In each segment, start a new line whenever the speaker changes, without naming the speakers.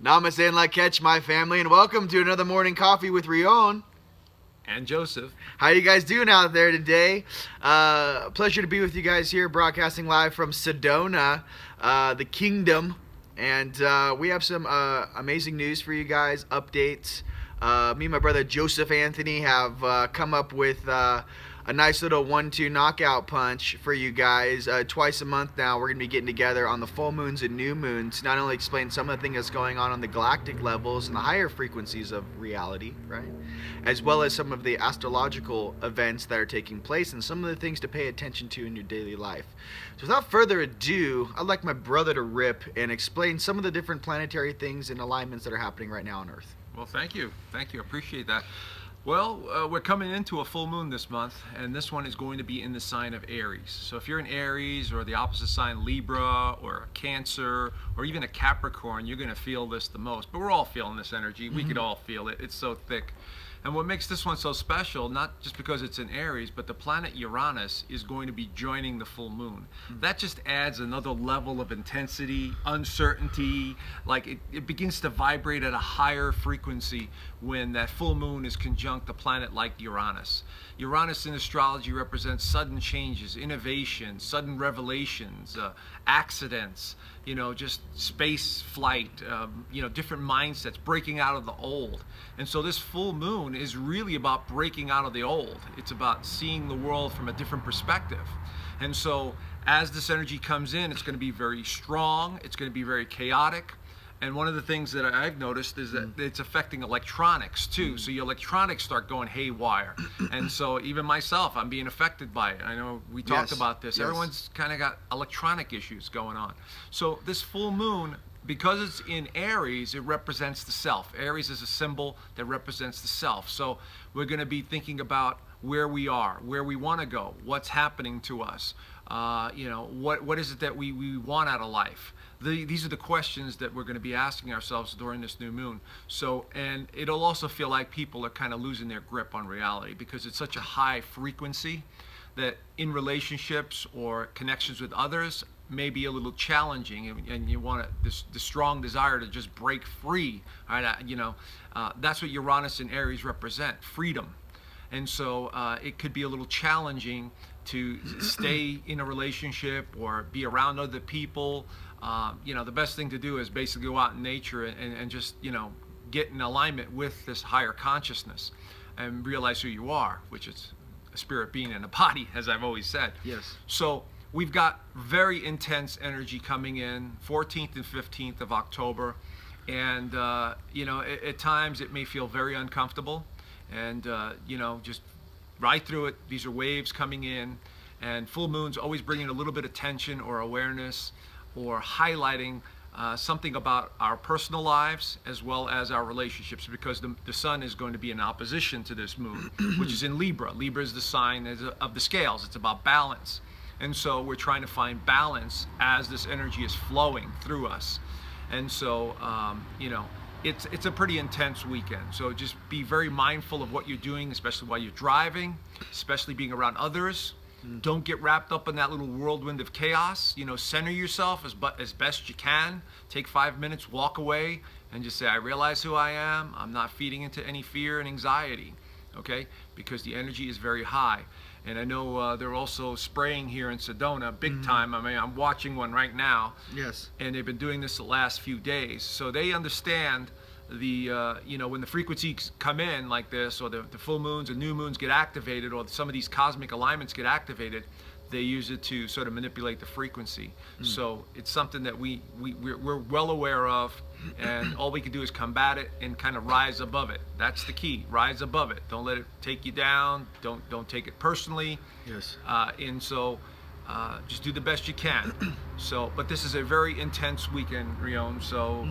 Namaste and catch my family, and welcome to another morning coffee with Rion
and Joseph.
How you guys doing out there today? Pleasure to be with you guys here, broadcasting live from Sedona, the kingdom, and we have some amazing news for you guys, updates. Me and my brother Joseph Anthony have come up with a nice little 1-2 knockout punch for you guys. Twice a month now, we're going to be getting together on the full moons and new moons, not only explain some of the things that's going on the galactic levels and the higher frequencies of reality, right? As well as some of the astrological events that are taking place and some of the things to pay attention to in your daily life. So without further ado, I'd like my brother to rip and explain some of the different planetary things and alignments that are happening right now on Earth.
Well, thank you. Thank you. Appreciate that. Well, we're coming into a full moon this month, and this one is going to be in the sign of Aries. So if you're in Aries or the opposite sign Libra or Cancer or even a Capricorn, you're going to feel this the most. But we're all feeling this energy. We could all feel it. It's so thick. And what makes this one so special, not just because it's in Aries, but the planet Uranus is going to be joining the full moon. That just adds another level of intensity, uncertainty, like it begins to vibrate at a higher frequency when that full moon is conjunct a planet like Uranus. Uranus in astrology represents sudden changes, innovation, sudden revelations, accidents, just space flight, different mindsets, breaking out of the old. And so this full moon is really about breaking out of the old. It's about seeing the world from a different perspective. And so as this energy comes in, it's going to be very strong, it's going to be very chaotic. And one of the things that I've noticed is that it's affecting electronics too. So your electronics start going haywire. And so even myself, I'm being affected by it. I know we talked about this.
Yes.
Everyone's kind of got electronic issues going on. So this full moon, because it's in Aries, it represents the self. Aries is a symbol that represents the self. So we're going to be thinking about where we are, where we want to go, what's happening to us, what is it that we want out of life. These are the questions that we're going to be asking ourselves during this new moon. So, and it'll also feel like people are kind of losing their grip on reality because it's such a high frequency that in relationships or connections with others may be a little challenging, and you want the strong desire to just break free. Right? That's what Uranus and Aries represent: freedom. And so it could be a little challenging to stay in a relationship or be around other people. The best thing to do is basically go out in nature and just, get in alignment with this higher consciousness and realize who you are, which is a spirit being in a body, as I've always said.
Yes.
So we've got very intense energy coming in, 14th and 15th of October. And, at times it may feel very uncomfortable. And, just ride through it. These are waves coming in. And full moons always bringing a little bit of tension or awareness, or highlighting something about our personal lives as well as our relationships, because the sun is going to be in opposition to this moon, which is in Libra. Libra is the sign of the scales. It's about balance. And so we're trying to find balance as this energy is flowing through us. And so, it's a pretty intense weekend. So just be very mindful of what you're doing, especially while you're driving, especially being around others. Don't get wrapped up in that little whirlwind of chaos. Center yourself as best you can. Take 5 minutes, walk away, and just say, I realize who I am. I'm not feeding into any fear and anxiety, okay? Because the energy is very high. And I know they're also spraying here in Sedona big time. I mean, I'm watching one right now.
Yes.
And they've been doing this the last few days. So they understand when the frequencies come in like this, or the full moons and new moons get activated, or some of these cosmic alignments get activated, they use it to sort of manipulate the frequency. So it's something that we're well aware of, and all we can do is combat it and kind of rise above it. That's the key. Rise above it. Don't let it take you down. Don't take it personally.
Yes.
And so just do the best you can. So, but this is a very intense weekend, Rion. So,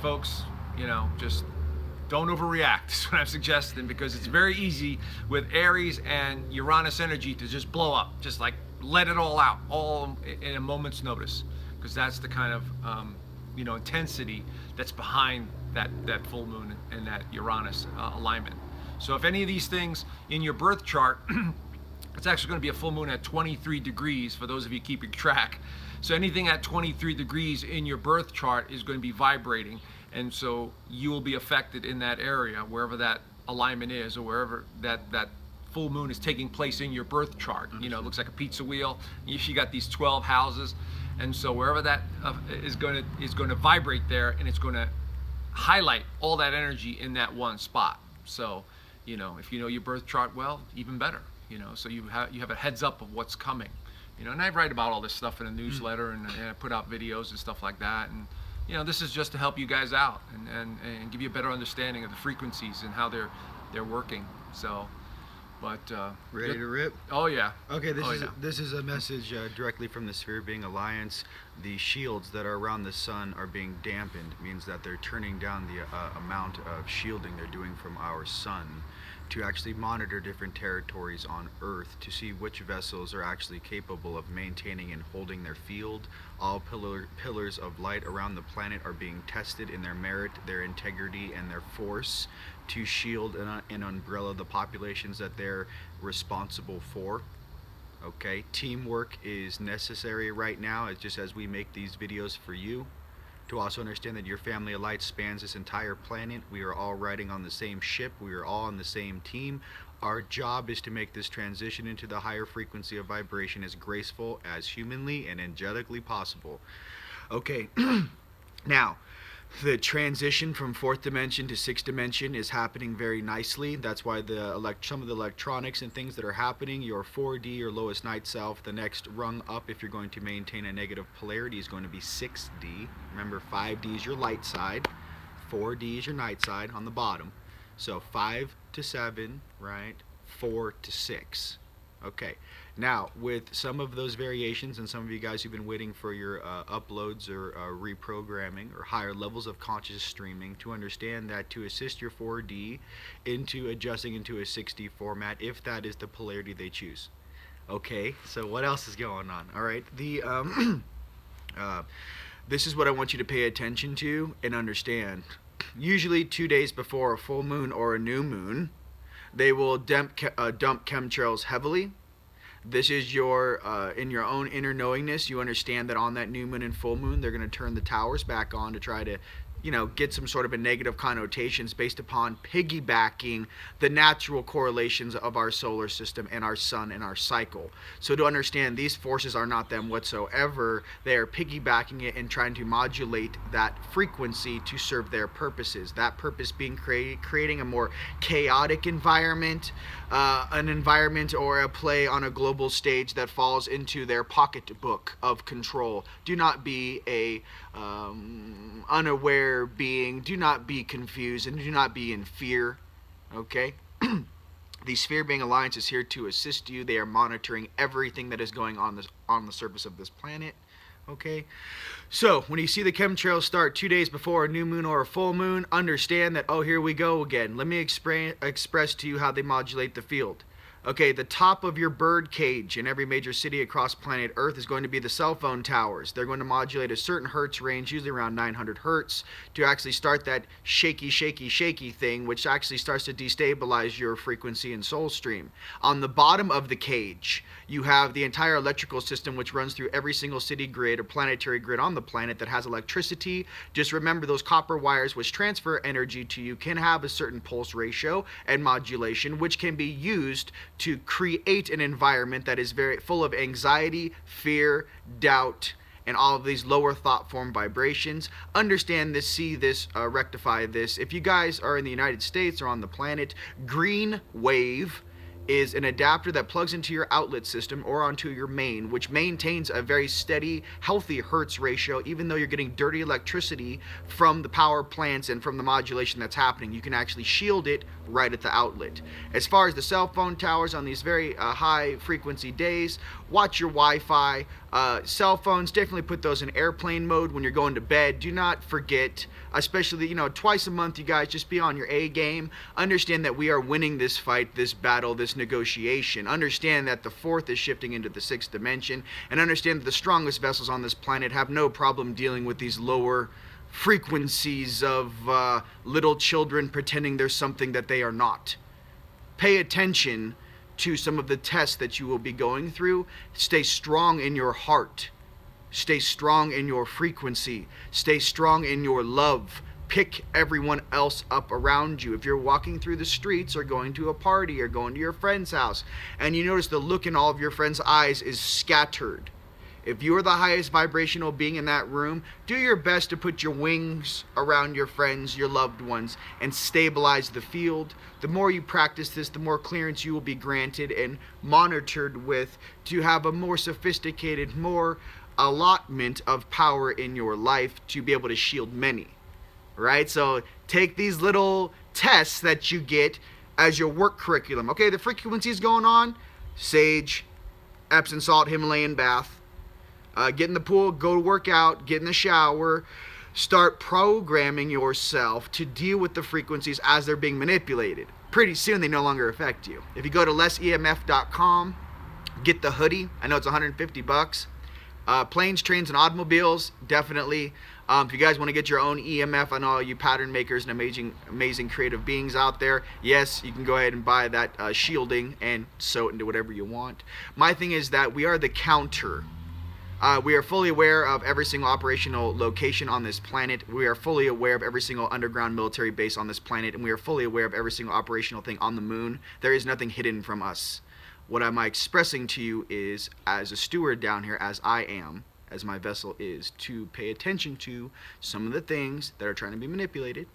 folks, just don't overreact. That's what I'm suggesting, because it's very easy with Aries and Uranus energy to just blow up, just like let it all out, all in a moment's notice, because that's the kind of intensity that's behind that full moon and that Uranus alignment. So if any of these things in your birth chart It's actually going to be a full moon at 23 degrees for those of you keeping track. So anything at 23 degrees in your birth chart is going to be vibrating, and so you will be affected in that area, wherever that alignment is, or wherever that full moon is taking place in your birth chart. You know, it looks like a pizza wheel. You got these 12 houses, and so wherever that is going to vibrate there, and it's going to highlight all that energy in that one spot. So, you know, if you know your birth chart well, even better. You know, so you have a heads up of what's coming. You know, and I write about all this stuff in a newsletter, and I put out videos and stuff like that. And you know, this is just to help you guys out and give you a better understanding of the frequencies and how they're working. So, but
ready to rip?
Oh yeah.
Okay, this is a message directly from the Sphere Being Alliance. The shields that are around the sun are being dampened. It means that they're turning down the amount of shielding they're doing from our sun, to actually monitor different territories on Earth to see which vessels are actually capable of maintaining and holding their field. All pillars of light around the planet are being tested in their merit, their integrity, and their force to shield and umbrella the populations that they're responsible for. Okay, teamwork is necessary right now, just as we make these videos for you. To also understand that your family of light spans this entire planet. We are all riding on the same ship. We are all on the same team. Our job is to make this transition into the higher frequency of vibration as graceful as humanly and angelically possible. Okay, now, the transition from 4th dimension to 6th dimension is happening very nicely. That's why some of the electronics and things that are happening, your 4D, your lowest night self, the next rung up if you're going to maintain a negative polarity is going to be 6D. Remember, 5D is your light side, 4D is your night side on the bottom. So 5 to 7, right? 4 to 6. Okay, now with some of those variations, and some of you guys who've been waiting for your uploads or reprogramming or higher levels of conscious streaming, to understand that to assist your 4D into adjusting into a 6D format, if that is the polarity they choose. Okay, so what else is going on? All right, this is what I want you to pay attention to and understand. Usually 2 days before a full moon or a new moon, they will dump chemtrails heavily. This is your, in your own inner knowingness, you understand that on that new moon and full moon, they're going to turn the towers back on to try to, you know, get some sort of a negative connotations based upon piggybacking the natural correlations of our solar system and our sun and our cycle. So to understand, these forces are not them whatsoever. They are piggybacking it and trying to modulate that frequency to serve their purposes. That purpose being creating a more chaotic environment, an environment or a play on a global stage that falls into their pocketbook of control. Do not be a unaware being. Do not be confused, and do not be in fear. Okay? The Sphere Being Alliance is here to assist you. They are monitoring everything that is going on the surface of this planet. Okay? So, when you see the chemtrails start 2 days before a new moon or a full moon, understand that, oh, here we go again. Let me express to you how they modulate the field. Okay, the top of your bird cage in every major city across planet Earth is going to be the cell phone towers. They're going to modulate a certain hertz range, usually around 900 hertz, to actually start that shaky, shaky, shaky thing, which actually starts to destabilize your frequency and soul stream. On the bottom of the cage, you have the entire electrical system, which runs through every single city grid or planetary grid on the planet that has electricity. Just remember, those copper wires which transfer energy to you can have a certain pulse ratio and modulation, which can be used to create an environment that is very full of anxiety, fear, doubt, and all of these lower thought form vibrations. Understand this, see this, rectify this. If you guys are in the United States or on the planet, green wave is an adapter that plugs into your outlet system or onto your main, which maintains a very steady, healthy hertz ratio. Even though you're getting dirty electricity from the power plants and from the modulation that's happening, you can actually shield it right at the outlet. As far as the cell phone towers on these very high frequency days, watch your Wi-Fi. Cell phones, definitely put those in airplane mode when you're going to bed. Do not forget, especially, you know, twice a month, you guys just be on your A game. Understand that we are winning this fight, this battle, this negotiation. Understand that the 4th is shifting into the 6th dimension, and understand that the strongest vessels on this planet have no problem dealing with these lower frequencies of little children pretending they're something that they are not. Pay attention to some of the tests that you will be going through, stay strong in your heart. Stay strong in your frequency. Stay strong in your love. Pick everyone else up around you. If you're walking through the streets or going to a party or going to your friend's house and you notice the look in all of your friends' eyes is scattered, if you are the highest vibrational being in that room, do your best to put your wings around your friends, your loved ones, and stabilize the field. The more you practice this, the more clearance you will be granted and monitored with to have a more sophisticated, more allotment of power in your life to be able to shield many. Right? So take these little tests that you get as your work curriculum. Okay, the frequency is going on. Sage, Epsom salt, Himalayan bath. Get in the pool, go to work out, get in the shower. Start programming yourself to deal with the frequencies as they're being manipulated. Pretty soon they no longer affect you. If you go to lessemf.com, get the hoodie. I know it's $150. Planes, trains, and automobiles, definitely. If you guys want to get your own EMF, I know all you pattern makers and amazing creative beings out there, yes, you can go ahead and buy that shielding and sew it into whatever you want. My thing is that we are the counter. We are fully aware of every single operational location on this planet. We are fully aware of every single underground military base on this planet, and we are fully aware of every single operational thing on the moon. There is nothing hidden from us. What am I expressing to you is, as a steward down here, as I am, as my vessel is, to pay attention to some of the things that are trying to be manipulated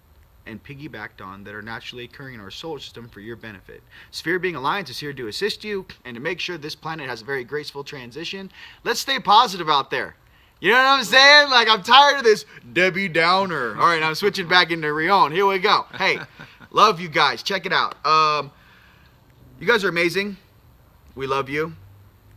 and piggybacked on that are naturally occurring in our solar system for your benefit. Sphere Being Alliance is here to assist you and to make sure this planet has a very graceful transition. Let's stay positive out there. You know what I'm saying? Like, I'm tired of this Debbie Downer. All right, I'm switching back into Rion. Here we go. Hey, love you guys. Check it out. You guys are amazing. We love you.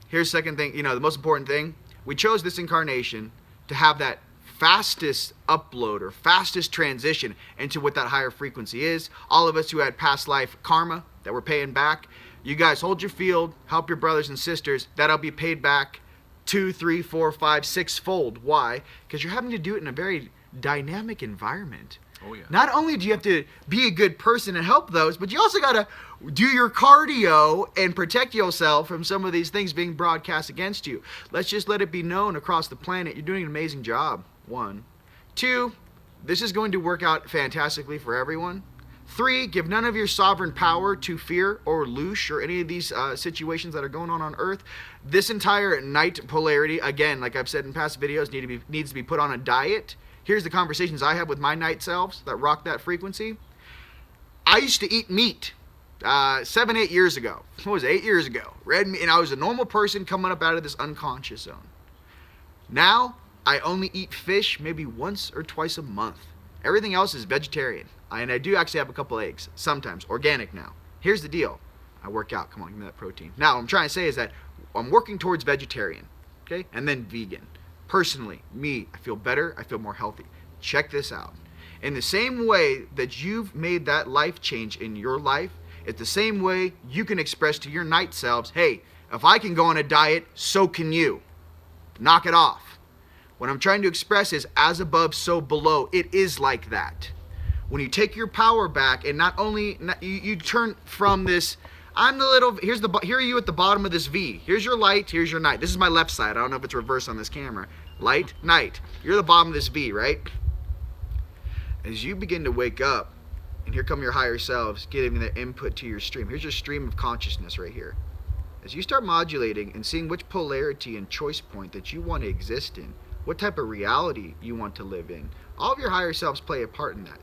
Here's the second thing, the most important thing. We chose this incarnation to have that fastest upload or fastest transition into what that higher frequency is. All of us who had past life karma that we're paying back, you guys hold your field, help your brothers and sisters. That'll be paid back 2, 3, 4, 5, 6-fold. Why? Because you're having to do it in a very dynamic environment.
Oh, yeah.
Not only do you have to be a good person and help those, but you also got to do your cardio and protect yourself from some of these things being broadcast against you. Let's just let it be known across the planet. You're doing an amazing job. 1. 2, this is going to work out fantastically for everyone. 3, give none of your sovereign power to fear or loosh or any of these situations that are going on Earth. This entire night polarity, again, like I've said in past videos, needs to be put on a diet. Here's the conversations I have with my night selves that rock that frequency. I used to eat meat 7, 8 years ago. What was it? 8 years ago. Red meat, and I was a normal person coming up out of this unconscious zone. Now, I only eat fish maybe once or twice a month. Everything else is vegetarian. And I do actually have a couple eggs, sometimes, organic now. Here's the deal. I work out. Come on, give me that protein. Now, what I'm trying to say is that I'm working towards vegetarian, okay? And then vegan. Personally, me, I feel better, I feel more healthy. Check this out. In the same way that you've made that life change in your life, it's the same way you can express to your night selves, hey, if I can go on a diet, so can you. Knock it off. What I'm trying to express is, as above, so below. It is like that. When you take your power back and not only, you turn from this, here are you at the bottom of this V. Here's your light, here's your night. This is my left side. I don't know if it's reversed on this camera. Light, night. You're the bottom of this V, right? As you begin to wake up, and here come your higher selves, giving the input to your stream. Here's your stream of consciousness right here. As you start modulating and seeing which polarity and choice point that you want to exist in, what type of reality you want to live in, all of your higher selves play a part in that.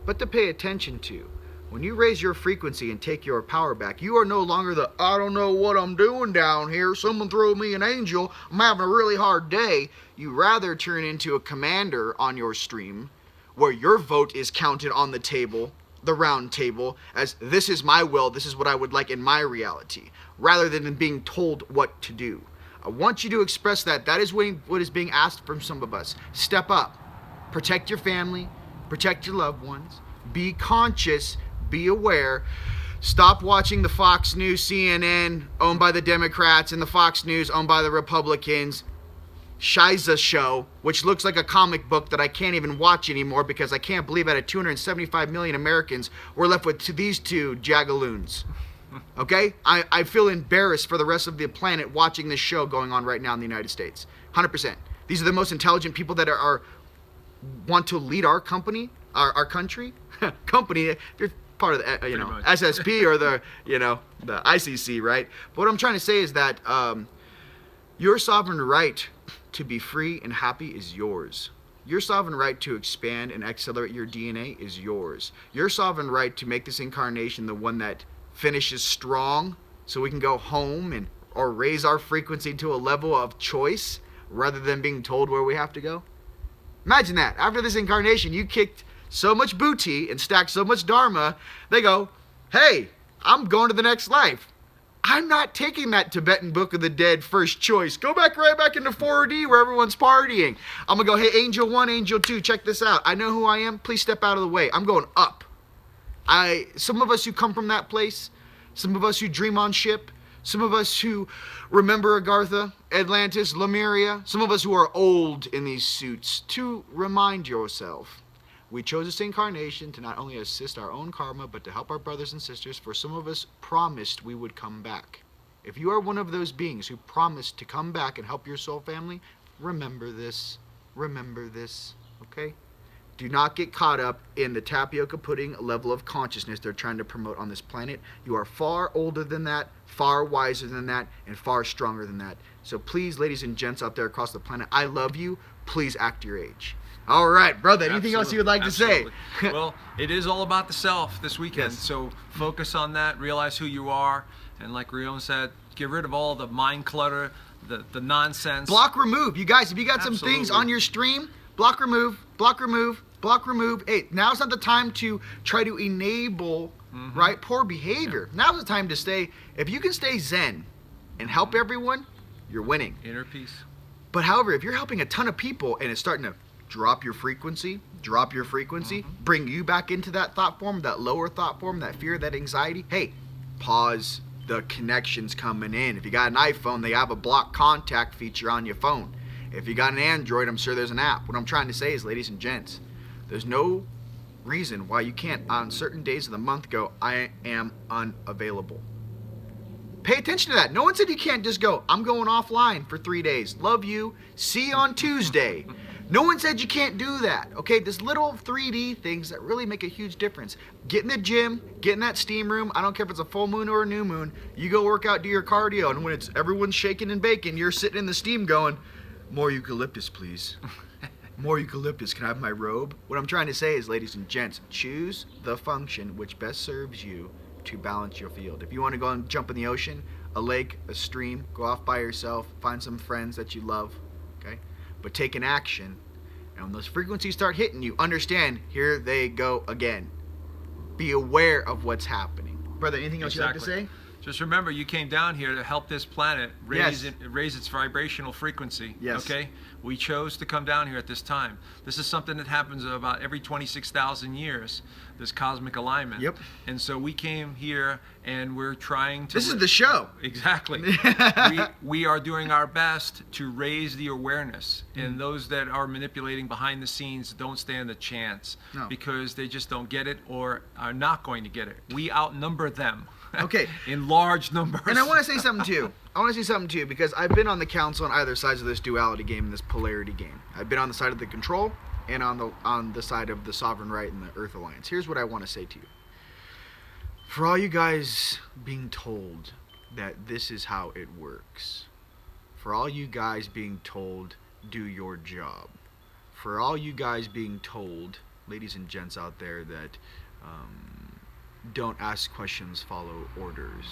But to pay attention to, when you raise your frequency and take your power back, you are no longer the, I don't know what I'm doing down here, someone throw me an angel, I'm having a really hard day. You rather turn into a commander on your stream, where your vote is counted on the table, the round table, as this is my will, this is what I would like in my reality, rather than being told what to do. I want you to express that. That is what is being asked from some of us. Step up. Protect your family. Protect your loved ones. Be conscious. Be aware. Stop watching the Fox News, CNN, owned by the Democrats, and the Fox News, owned by the Republicans, Shiza show, which looks like a comic book that I can't even watch anymore because I can't believe out of 275 million Americans, we're left with these two jagaloons. Okay? I feel embarrassed for the rest of the planet watching this show going on right now in the United States. 100%. These are the most intelligent people that are want to lead our company, our country. Company, they're part of the, SSP or the, the ICC, right? But what I'm trying to say is that your sovereign right to be free and happy is yours. Your sovereign right to expand and accelerate your DNA is yours. Your sovereign right to make this incarnation the one that finishes strong so we can go home or raise our frequency to a level of choice rather than being told where we have to go. Imagine that. After this incarnation, you kicked so much booty and stacked so much dharma, they go, hey, I'm going to the next life. I'm not taking that Tibetan Book of the Dead first choice. Go back right back into 4D where everyone's partying. I'm going to go, hey, Angel 1, Angel 2, check this out. I know who I am. Please step out of the way. I'm going up. Some of us who come from that place, some of us who dream on ship, some of us who remember Agartha, Atlantis, Lemuria, some of us who are old in these suits, to remind yourself, we chose this incarnation to not only assist our own karma, but to help our brothers and sisters, for some of us promised we would come back. If you are one of those beings who promised to come back and help your soul family, remember this, okay? Do not get caught up in the tapioca pudding level of consciousness they're trying to promote on this planet. You are far older than that, far wiser than that, and far stronger than that. So please, ladies and gents out there across the planet, I love you. Please act your age. All right, brother, anything else you would like to say?
Well, it is all about the self this weekend.
Yes.
So focus on that, realize who you are, and like Rion said, get rid of all the mind clutter, the nonsense.
Block, remove. You guys, if you got some things on your stream, block, remove, block, remove, block, remove. Hey, now's not the time to try to enable, right, poor behavior. Yeah. Now's the time to stay, if you can stay zen and help everyone, you're winning.
Inner peace.
But however, if you're helping a ton of people and it's starting to drop your frequency, bring you back into that thought form, that lower thought form, that fear, that anxiety, hey, pause. The connection's coming in. If you got an iPhone, they have a block contact feature on your phone. If you got an Android, I'm sure there's an app. What I'm trying to say is, ladies and gents, there's no reason why you can't, on certain days of the month, go, I am unavailable. Pay attention to that. No one said you can't just go, I'm going offline for 3 days. Love you. See you on Tuesday. No one said you can't do that. Okay, this little 3D things that really make a huge difference. Get in the gym, get in that steam room. I don't care if it's a full moon or a new moon. You go work out, do your cardio, and when it's everyone's shaking and baking, you're sitting in the steam going, more eucalyptus, please. More eucalyptus. Can I have my robe? What I'm trying to say is, ladies and gents, choose the function which best serves you to balance your field. If you want to go and jump in the ocean, a lake, a stream, go off by yourself, find some friends that you love, okay? But take an action, and when those frequencies start hitting you, understand, here they go again. Be aware of what's happening. Brother, anything else you'd like to say?
Just remember, you came down here to help this planet raise its vibrational frequency.
Yes.
Okay? We chose to come down here at this time. This is something that happens about every 26,000 years, this cosmic alignment.
Yep.
And so we came here and we're trying to...
This is the show.
Exactly. we are doing our best to raise the awareness. And those that are manipulating behind the scenes don't stand a chance because they just don't get it or are not going to get it. We outnumber them.
Okay.
In large numbers.
And I want to say something too. Because I've been on the council on either sides of this duality game and this polarity game. I've been on the side of the control and on the side of the sovereign right and the Earth Alliance. Here's what I want to say to you. For all you guys being told that this is how it works. For all you guys being told, do your job. For all you guys being told, ladies and gents out there, that don't ask questions, follow orders.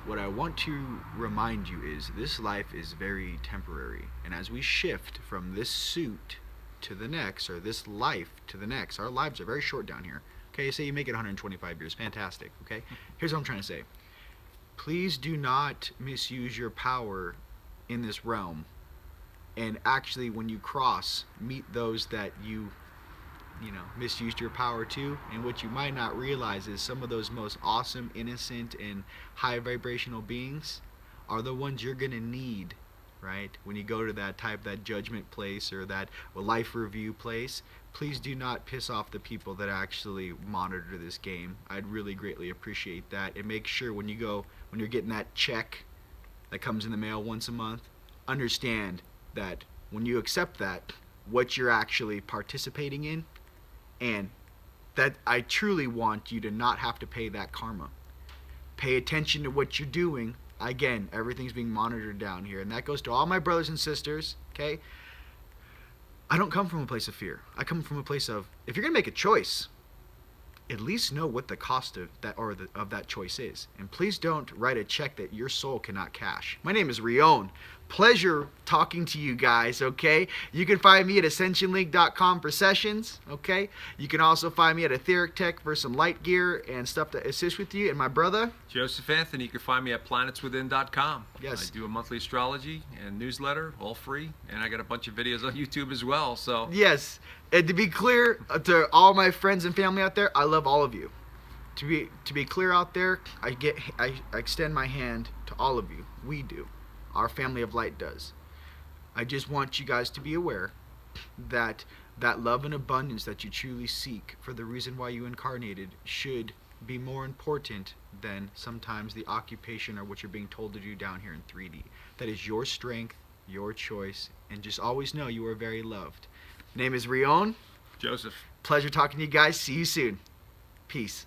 What I want to remind you is this life is very temporary. And as we shift from this suit to the next, or this life to the next, our lives are very short down here. Okay, say you make it 125 years. Fantastic, okay? Here's what I'm trying to say. Please do not misuse your power in this realm. And actually, when you cross, meet those that you misused your power to. And what you might not realize is some of those most awesome, innocent, and high vibrational beings are the ones you're gonna need, right? When you go to that judgment place or that life review place, please do not piss off the people that actually monitor this game. I'd really greatly appreciate that. And make sure when you're getting that check that comes in the mail once a month, understand that when you accept that, what you're actually participating in, and that I truly want you to not have to pay that karma. Pay attention to what you're doing. Again, everything's being monitored down here, and that goes to all my brothers and sisters, okay? I don't come from a place of fear. I come from a place of, if you're going to make a choice, at least know what the cost of that choice is. And please don't write a check that your soul cannot cash. My name is Rion. Pleasure talking to you guys, okay? You can find me at ascensionlink.com for sessions, okay? You can also find me at Etheric Tech for some light gear and stuff to assist with you. And my brother?
Joseph Anthony. You can find me at planetswithin.com.
Yes.
I do a monthly astrology and newsletter, all free. And I got a bunch of videos on YouTube as well, so.
Yes. And to be clear, to all my friends and family out there, I love all of you. To be clear out there, I extend my hand to all of you. We do. Our family of light does. I just want you guys to be aware that that love and abundance that you truly seek for the reason why you incarnated should be more important than sometimes the occupation or what you're being told to do down here in 3D. That is your strength, your choice, and just always know you are very loved. Name is Rion.
Joseph.
Pleasure talking to you guys. See you soon. Peace.